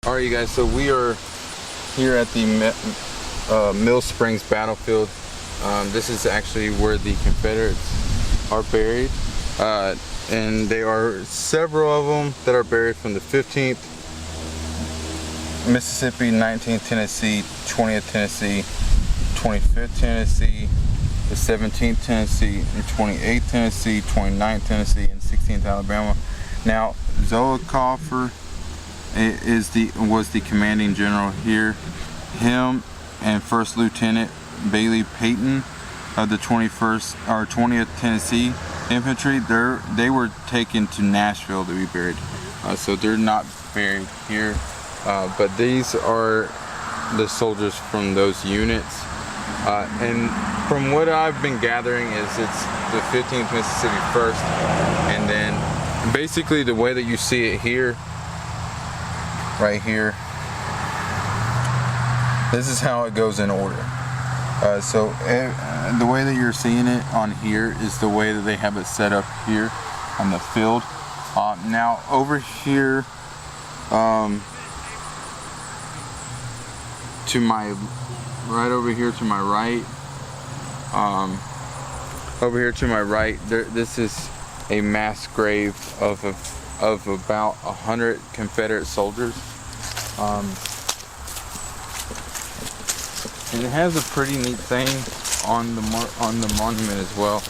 Alright, you guys, so we are here at the Mill Springs battlefield. This is actually where the Confederates are buried, and there are several of them that are buried from the 15th Mississippi, 19th Tennessee, 20th Tennessee, 25th Tennessee, the 17th Tennessee, and 28th Tennessee, 29th Tennessee, and 16th Alabama. Now, Zollicoffer was the commanding general here. Him and First Lieutenant Bailey Payton of the 20th Tennessee Infantry, they were taken to Nashville to be buried. So they're not buried here, but these are the soldiers from those units. And from what I've been gathering is it's the 15th Mississippi 1st, and then basically the way that you see it here, right here, this is how it goes in order. So the way that you're seeing it on here is the way that they have it set up here on the field. Now over here, right over here to my right, this is a mass grave of about 100 Confederate soldiers. And it has a pretty neat thing on the monument as well.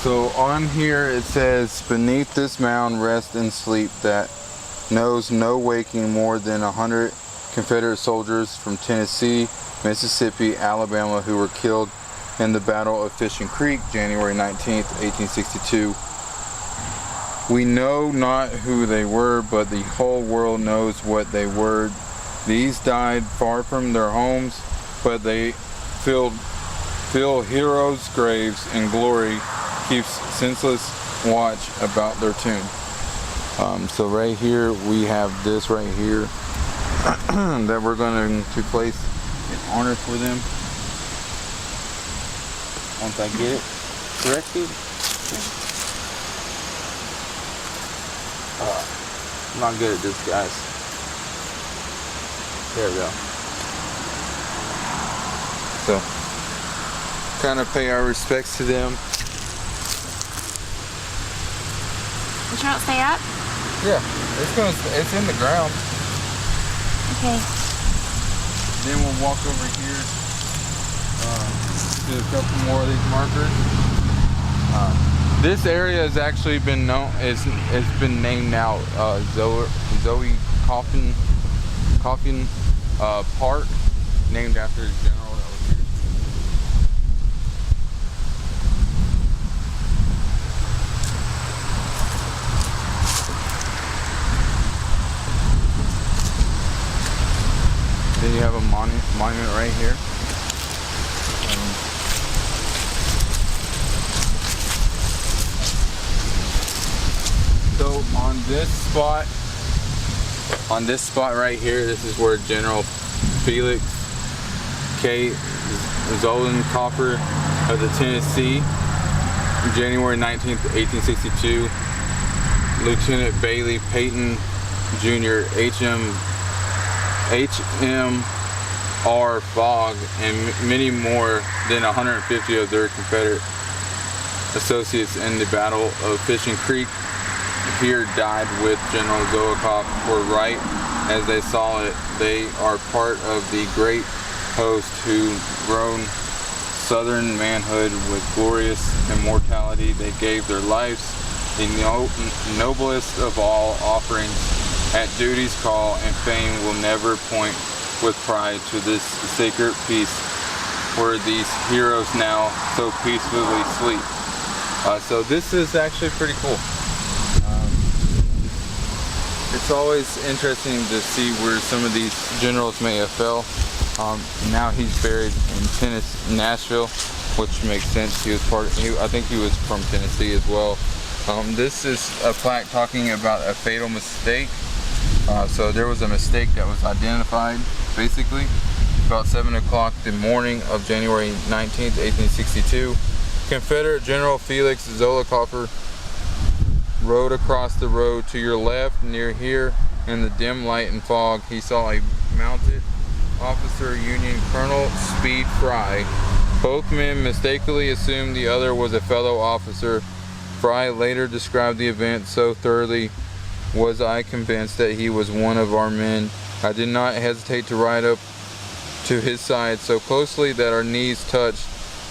So on here it says, "Beneath this mound rest and sleep that knows no waking more than 100 Confederate soldiers from Tennessee, Mississippi, Alabama who were killed in the Battle of Fishing Creek, January 19th, 1862. We know not who they were, but the whole world knows what they were. These died far from their homes, but they fill heroes' graves, and glory keeps senseless watch about their tomb." So right here we have this right here that we're going to place in honor for them. Once I get it corrected. I'm not good at this, guys. There we go. So, kind of pay our respects to them. You sure it'll stay up? Yeah, it's in the ground. Okay. Then we'll walk over here. Do a couple more of these markers. This area has actually been it's been named now Zoe Coffin Park, named after the general that was here. Then you have a monument right here. So on this spot right here, this is where General Felix K. Zollicoffer of the Tennessee, January 19th, 1862, Lieutenant Bailey Payton Jr., H.M.R. Fogg, and many more than 150 of their Confederate associates in the Battle of Fishing Creek here died with General Zollicoffer, were right as they saw it. They are part of the great host who grown Southern manhood with glorious immortality. They gave their lives, the noblest of all offerings, at duty's call, and fame will never point with pride to this sacred peace where these heroes now so peacefully sleep. So this is actually pretty cool. It's always interesting to see where some of these generals may have fell. Now he's buried in Nashville, which makes sense. He was I think he was from Tennessee as well. This is a plaque talking about a fatal mistake. So there was a mistake that was identified, basically. about 7 o'clock the morning of January 19th, 1862. Confederate General Felix Zollicoffer rode across the road to your left. Near here, in the dim light and fog, he saw a mounted officer, Union Colonel Speed Fry. Both men mistakenly assumed the other was a fellow officer. Fry later described the event: so thoroughly was I convinced that he was one of our men, I did not hesitate to ride up to his side so closely that our knees touched.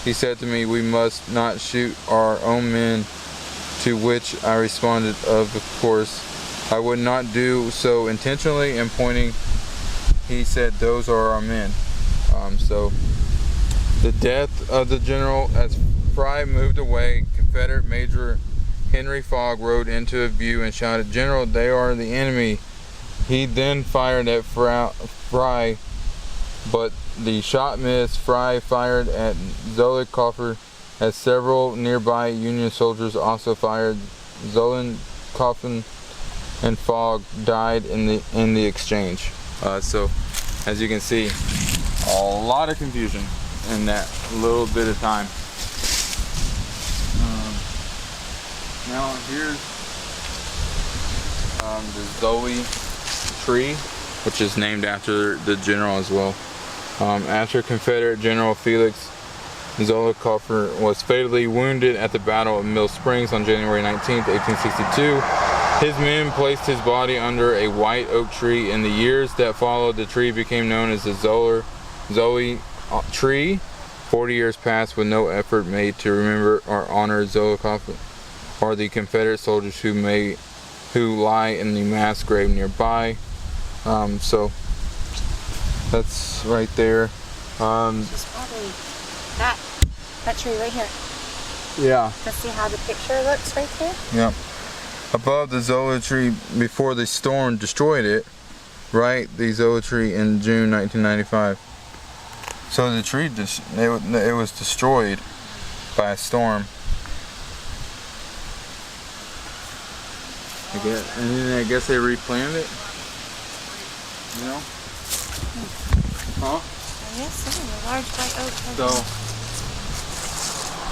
He said to me, "We must not shoot our own men," to which I responded, "Of course I would not do so intentionally," and pointing, he said, "Those are our men." So the death of the general. As Fry moved away, Confederate Major Henry Fogg rode into view and shouted, "General, they are the enemy." He then fired at Fry, but the shot missed. Fry fired at Zollicoffer, as several nearby Union soldiers also fired. Zollicoffer and Fogg died in the exchange. So, as you can see, a lot of confusion in that little bit of time. Now here's the Zoe tree, which is named after the general as well. After Confederate General Felix Zollicoffer was fatally wounded at the Battle of Mill Springs on January 19th, 1862, his men placed his body under a white oak tree. In the years that followed, the tree became known as the Zoe tree. 40 years passed with no effort made to remember or honor Zollicoffer or the Confederate soldiers who lie in the mass grave nearby. So that's right there. Just probably that tree right here. Yeah. Let's see how the picture looks right there. Yep. Above the Zola tree before the storm destroyed it, right? The Zola tree in June 1995. So the tree it was destroyed by a storm. And then I guess they replanted it. You know? Huh? I guess so. A large white oak. So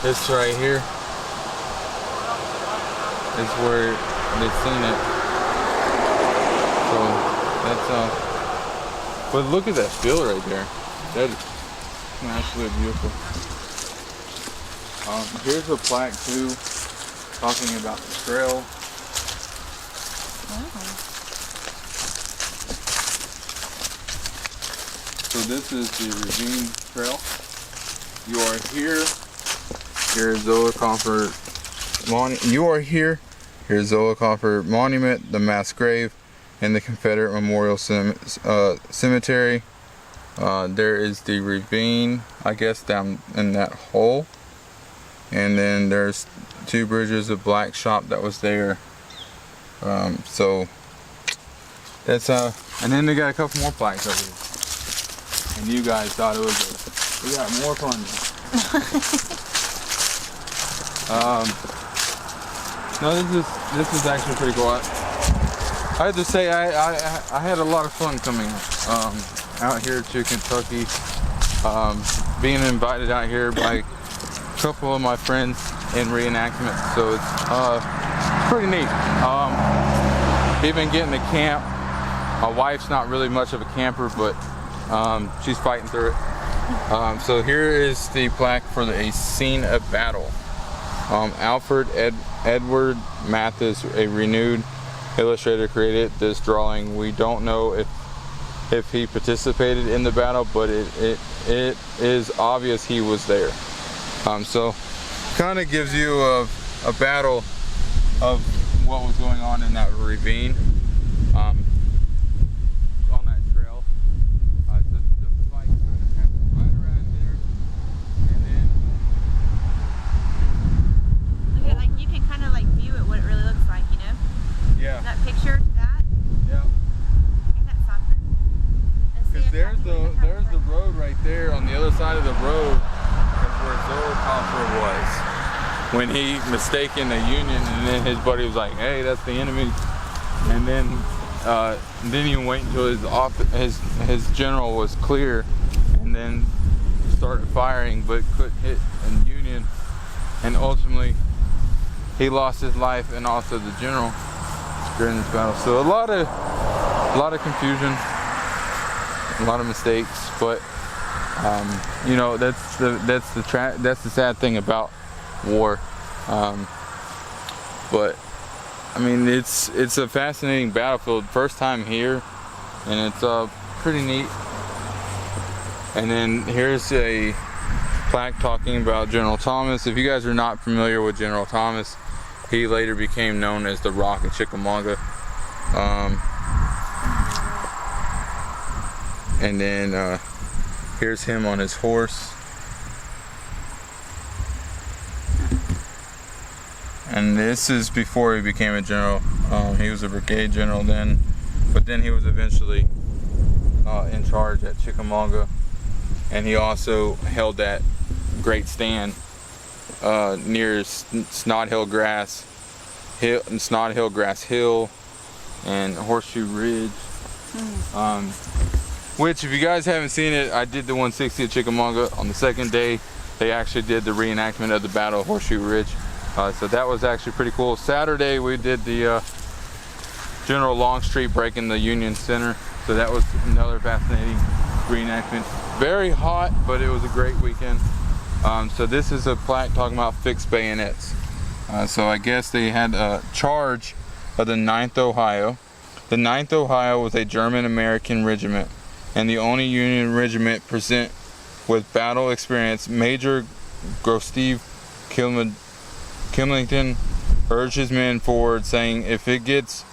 this right here is where they've seen it. So that's but look at that field right there. That is absolutely beautiful. Here's a plaque too, talking about the trail. So this is the Ravine Trail. You are here. Here's Zollicoffer Monument. You are here. Here's Zollicoffer Monument, the mass grave, and the Confederate Memorial Cemetery. There is the ravine, I guess, down in that hole. And then there's two bridges, a black shop that was there. So that's and then they got a couple more plaques over here. And you guys thought it was we got more fun. No, this is actually pretty cool. I have to say I had a lot of fun coming out here to Kentucky. Being invited out here by a couple of my friends in reenactment, so it's pretty neat. Even getting to camp. My wife's not really much of a camper, but she's fighting through it. So here is the plaque for a scene of battle. Alfred Edward Mathis, a renowned illustrator, created this drawing. We don't know if he participated in the battle, but it is obvious he was there. So kind of gives you a battle of what was going on in that ravine. On that trail. The fight kind of happened right around there. And then Okay, like you can kind of like view it, what it really looks like, you know? yeah. That picture to that. Yeah. Ain't that something? And see Because if there's that the road right there. On the other side of the road is where Zollicoffer was when he mistaken the Union, and then his buddy was like, "Hey, that's the enemy." And then didn't even wait until his general was clear, and and then started firing, but couldn't hit a Union, and ultimately he lost his life and also the general during this battle. So a lot of confusion, a lot of mistakes, but you know, that's the sad thing about war. But I mean, it's a fascinating battlefield. First time here, and it's pretty neat. And then here's a plaque talking about General Thomas. If you guys are not familiar with General Thomas, he later became known as the Rock of Chickamauga. And then here's him on his horse. And this is before he became a general. He was a brigade general then, but then he was eventually in charge at Chickamauga. And he also held that great stand near Snod Hill Grass Hill and Horseshoe Ridge. Which, if you guys haven't seen it, I did the 160 at Chickamauga. On the second day, they actually did the reenactment of the Battle of Horseshoe Ridge. So that was actually pretty cool. Saturday, we did the General Longstreet breaking the Union Center. So that was another fascinating reenactment. Very hot, but it was a great weekend. So this is a plaque talking about fixed bayonets. So I guess they had a charge of the 9th Ohio. The 9th Ohio was a German-American regiment and the only Union regiment present with battle experience. Major Gustav Kimlington urged his men forward, saying, "If it gets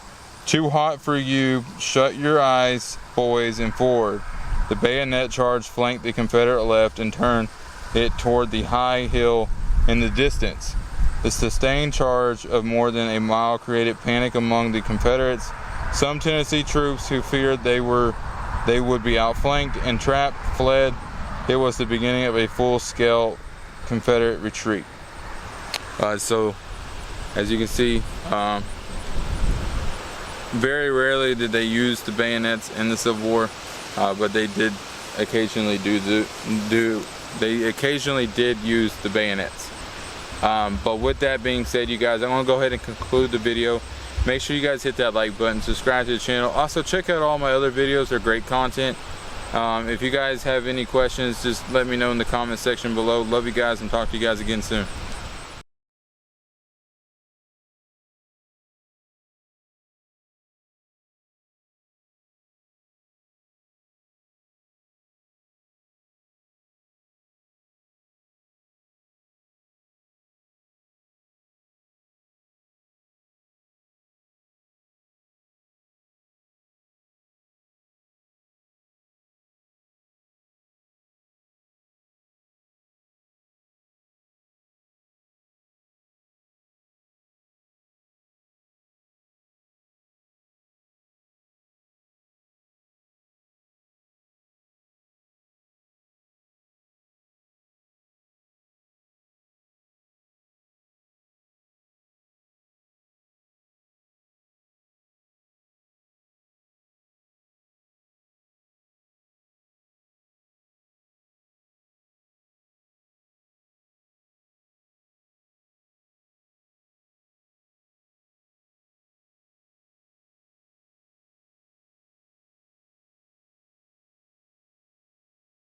too hot for you, shut your eyes, boys, and forward." The bayonet charge flanked the Confederate left and turned it toward the high hill in the distance. The sustained charge of more than a mile created panic among the Confederates. Some Tennessee troops who feared they would be outflanked and trapped fled. It was the beginning of a full-scale Confederate retreat. So, as you can see, very rarely did they use the bayonets in the Civil War, but they did occasionally did use the bayonets. But with that being said, you guys, I'm gonna go ahead and conclude the video. Make sure you guys hit that like button, subscribe to the channel. Also, check out all my other videos. They're great content. If you guys have any questions, just let me know in the comment section below. Love you guys, and talk to you guys again soon.